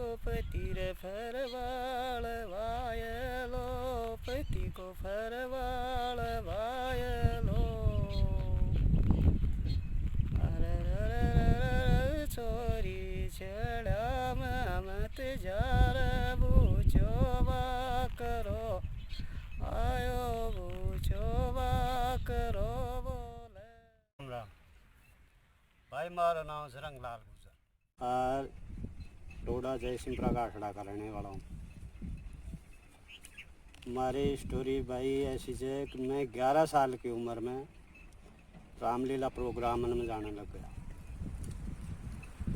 को पति रे फरवाल वायलो, पति को फरवाल वायलो। अरे छोरी छड़ा मत जार बूझोवा करो, आयो बूझोवा करो बोले। भाई मारा नाम से रंगलाल गुजर और टोडा जय सिंह गाठड़ा का रहने वाला हूँ। हमारी स्टोरी भाई ऐसी है कि मैं 11 साल की उम्र में रामलीला प्रोग्राम में जाने लग गया।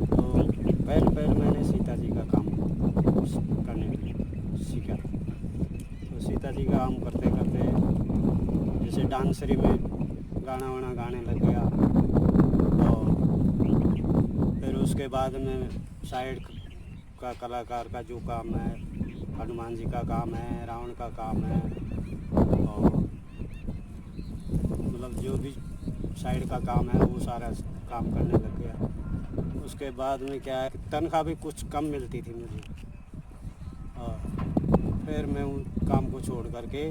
तो पहले मैंने सीता जी का काम करने सीखा। तो सीता जी का काम करते करते जैसे डांसरी में गाना वाना गाने लग गया। और फिर उसके बाद में साइड का कलाकार का जो काम है, हनुमान जी का काम है, रावण का काम है, और मतलब जो भी साइड का काम है वो सारा काम करने लग गया। उसके बाद में क्या है, तनख्वाह भी कुछ कम मिलती थी मुझे। और फिर मैं उन काम को छोड़ करके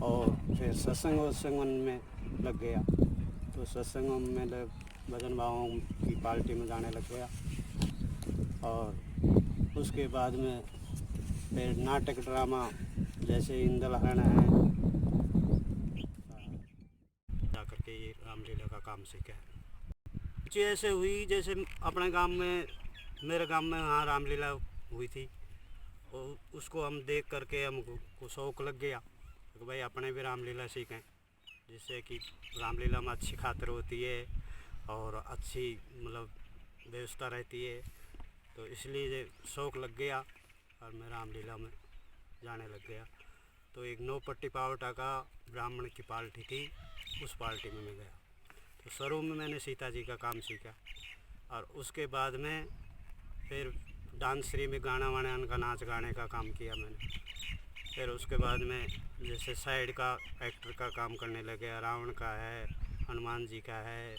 और फिर सत्संग में लग गया। तो सत्संग में भजन भावों की पार्टी में जाने लग गया। और उसके बाद में फिर नाटक ड्रामा जैसे इंदलहन है जाकर के ये रामलीला का काम सीखा। कुछ ऐसे हुई जैसे अपने गांव में, मेरे गांव में वहाँ रामलीला हुई थी और उसको हम देख करके हमको शौक़ लग गया कि भाई अपने भी रामलीला सीखें, जिससे कि रामलीला में अच्छी खातिर होती है और अच्छी मतलब व्यवस्था रहती है। तो इसलिए शौक़ लग गया और मैं रामलीला में जाने लग गया। तो एक 9 पट्टी पावटा का ब्राह्मण की पार्टी थी, उस पार्टी में मैं गया। तो शुरू में मैंने सीता जी का काम सीखा और उसके बाद में फिर डांसरी में गाना वाना उनका नाच गाने का काम किया मैंने। फिर उसके बाद में जैसे साइड का एक्टर का काम करने लगे, रावण का है, हनुमान जी का है,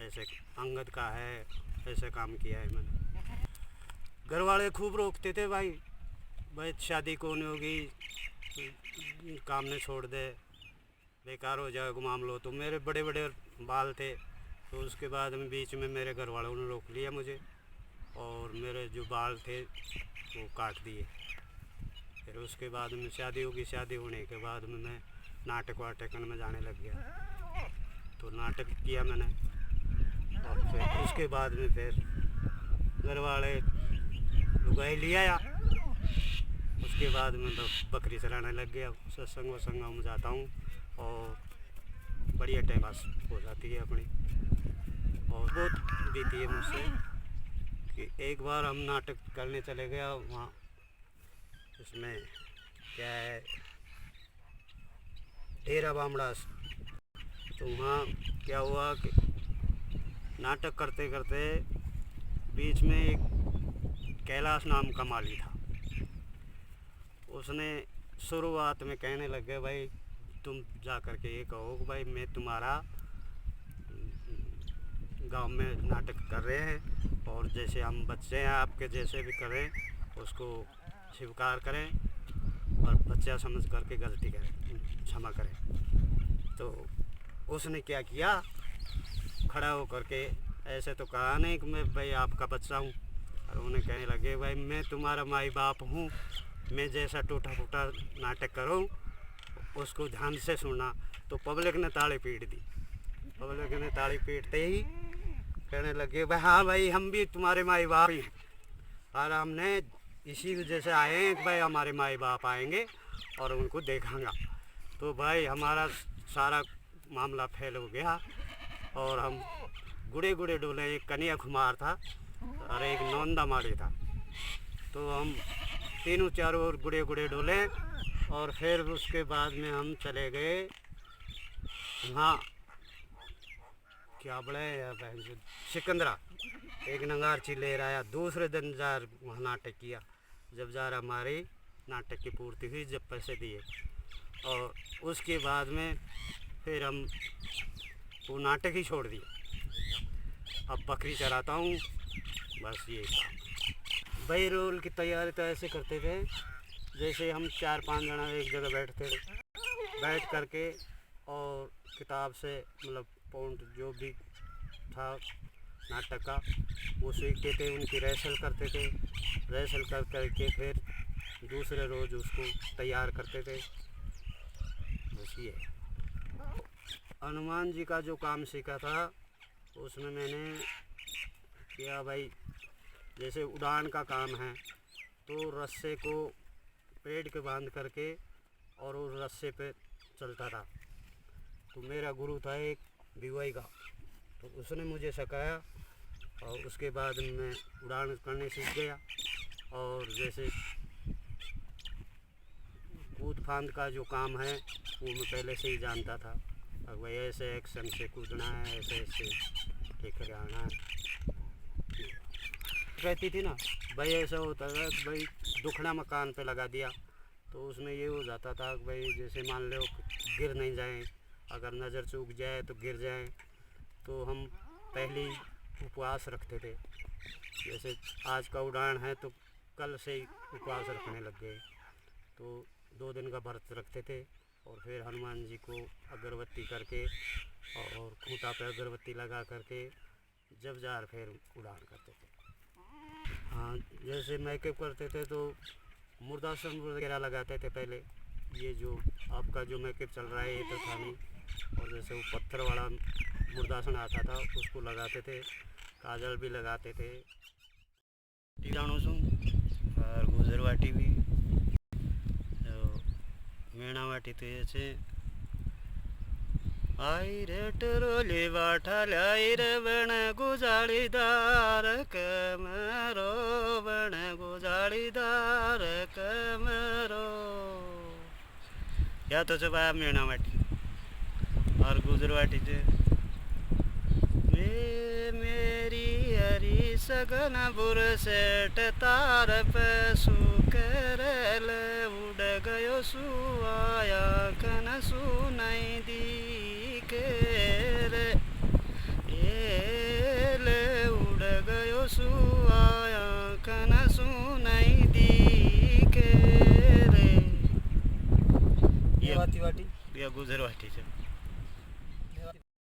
ऐसे अंगद का है, ऐसे काम किया है मैंने। घर वाले खूब रोकते थे, भाई शादी कौन होगी, काम ने छोड़ दे, बेकार हो जाएगा मामलो। तो मेरे बड़े बड़े बाल थे, तो उसके बाद में बीच में मेरे घर वालों ने रोक लिया मुझे और मेरे जो बाल थे वो काट दिए। फिर उसके बाद में शादी होगी, शादी होने के बाद में मैं नाटक वाटक में जाने लग गया। तो नाटक किया मैंने और फिर उसके बाद में फिर घर वाले लुगाई लिया या उसके बाद में तो बकरी चलाने लग गया। सत्संग वसंग में जाता हूँ और बढ़िया टाइम पास हो जाती है अपनी। और बहुत बीती है मुझसे कि एक बार हम नाटक करने चले गया वहाँ, इसमें क्या है डेरा बामड़ास। तो वहाँ क्या हुआ कि नाटक करते करते बीच में एक कैलाश नाम का माली था, उसने शुरुआत में कहने लग गए, भाई तुम जा कर के ये कहो कि भाई मैं तुम्हारा गांव में नाटक कर रहे हैं और जैसे हम बच्चे हैं आपके जैसे भी करें, उसको स्वीकार करें और बच्चा समझ करके गलती करें, क्षमा करें। तो उसने क्या किया, खड़ा हो करके ऐसे तो कहा नहीं कि मैं भाई आपका बच्चा हूँ, और उन्हें कहने लगे भाई मैं तुम्हारा माई बाप हूँ, मैं जैसा टूटा फूटा नाटक करूँ उसको ध्यान से सुनना। तो पब्लिक ने ताली पीट दी। पब्लिक ने ताली पीटते ही कहने लगे भाई हाँ भाई हम भी तुम्हारे माई बाप ही हैं, और हमने इसी वजह से आए हैं कि भाई हमारे माई बाप आएंगे और उनको देखांगा। तो भाई हमारा सारा मामला फेल हो गया और हम गुड़े गुड़े डोले, एक कन्या कुमार था और एक नौंदा माड़ी था। तो हम तीनों चारों ओर गुड़े गुड़े डोले और फिर उसके बाद में हम चले गए वहाँ क्या बोले सिकंदरा, एक नंगारची ले आया। दूसरे दिन जार वहाँ नाटक किया। जब जार हमारी नाटक की पूर्ति हुई, जब पैसे दिए और उसके बाद में फिर हम वो नाटक ही छोड़ दिए। अब बकरी चराता हूँ, बस ये काम। भाई रोल की तैयारी तो ऐसे करते थे जैसे हम 4-5 जना एक जगह बैठते थे, बैठ करके और किताब से मतलब पॉइंट जो भी था नाटक का वो सीखते थे, उनकी रिहर्सल करते थे, रिहर्सल कर करके फिर दूसरे रोज़ उसको तैयार करते थे। बस ये हनुमान जी का जो काम सीखा था उसमें मैंने किया भाई, जैसे उड़ान का काम है तो रस्से को पेड़ के बांध करके और उस रस्से पे चलता था। तो मेरा गुरु था एक भिवाई का, तो उसने मुझे सिखाया और उसके बाद मैं उड़ान करने सीख गया। और जैसे कूद फांद का जो काम है वो मैं पहले से ही जानता था, अब भाई ऐसे एक्शन से कूदना है, ऐसे ऐसे लेकर आना है। कहती थी ना भाई ऐसा होता था भाई दुखड़ा मकान पे लगा दिया तो उसमें ये हो जाता था कि भाई जैसे मान लो गिर नहीं जाएं, अगर नज़र चूक जाए तो गिर जाएं, तो हम पहले उपवास रखते थे। जैसे आज का उड़ान है तो कल से ही उपवास रखने लग गए, तो 2 दिन का व्रत रखते थे और फिर हनुमान जी को अगरबत्ती करके और खूंटा पे अगरबत्ती लगा करके जब जार फिर उड़ान करते थे। हाँ, जैसे मेकअप करते थे तो मुर्दासन वगैरह लगाते थे पहले, ये जो आपका जो मेकअप चल रहा है ये तो था नहीं। और जैसे वो पत्थर वाला मुर्दासन आता था उसको लगाते थे, काजल भी लगाते थे। जानो छूं और गुजरवाटी भी मेणावाटी तो ये छे आई रे टरोली वाठा लाई रे बण गुजाड़ीदार कमरो, बण गुजाड़ीदार कमरो। या तो छुपा मेणावाटी और गुजरवाटी थे मेरी हरी सगन बुर सेट तार पे सुकरल उड़ गयो सुआया कन सुनाई दी के रे, एले उड़ गयो सुआया कन सुनाई दी के रे। ये वाटी या गुजरवाटी से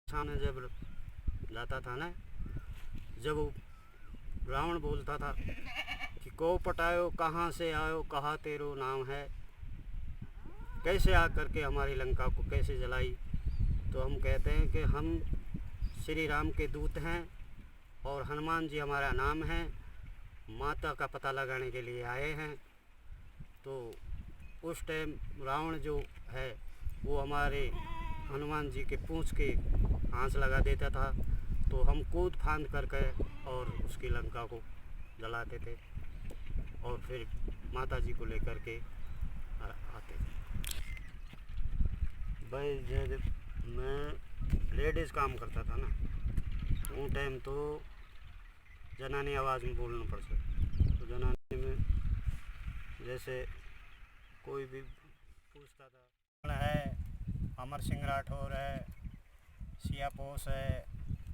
सामने जब जाता था ना, जब वो रावण बोलता था कि को पटायो कहाँ से आयो कहाँ तेरो नाम है, कैसे आ करके हमारी लंका को कैसे जलाई, तो हम कहते हैं कि हम श्री राम के दूत हैं और हनुमान जी हमारा नाम है, माता का पता लगाने के लिए आए हैं। तो उस टाइम रावण जो है वो हमारे हनुमान जी के पूंछ के आँच लगा देता था, तो हम कूद फांद करके और उसकी लंका को जलाते थे और फिर माता जी को लेकर के आते थे। भाई जब मैं लेडीज़ काम करता था ना, वो टाइम तो जनानी आवाज़ में बोलना पड़ता, तो जनानी में जैसे कोई भी पूछता था है अमर सिंह राठौर है, सिया पोस है,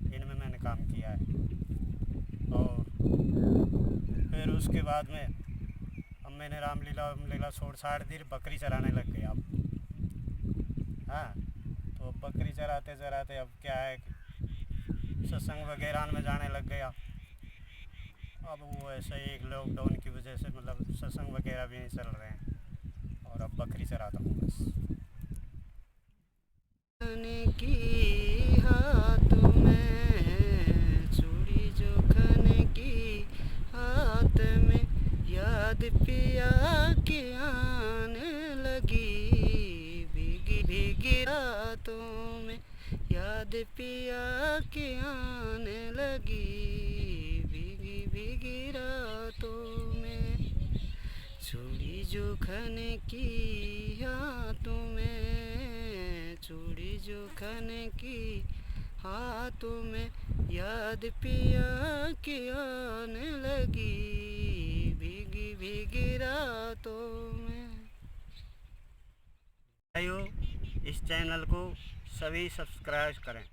इनमें मैंने काम किया है। और फिर उसके बाद में अब मैंने रामलीला छोड़ दी, बकरी चराने लग गया अब। हाँ, तो बकरी चराते चराते अब क्या है कि सत्संग वगैरह में जाने लग गया। अब वो ऐसे एक लॉकडाउन की वजह से मतलब सत्संग वगैरह भी नहीं चल रहे हैं और अब बकरी चराता हूँ बस। की हाथ में चूड़ी जो खाने की हाथ में याद पिया की आने लगी, भीगी भीगी रातों में याद पिया की आने लगी, भीगी भीगी रातों में चूड़ी जो खाने की हाथों में, चूड़ी जो खाने की हाथों में याद पिया की आने लगी, भीगी भीगी रातों में। भाइयों, इस चैनल को सभी सब्सक्राइब करें।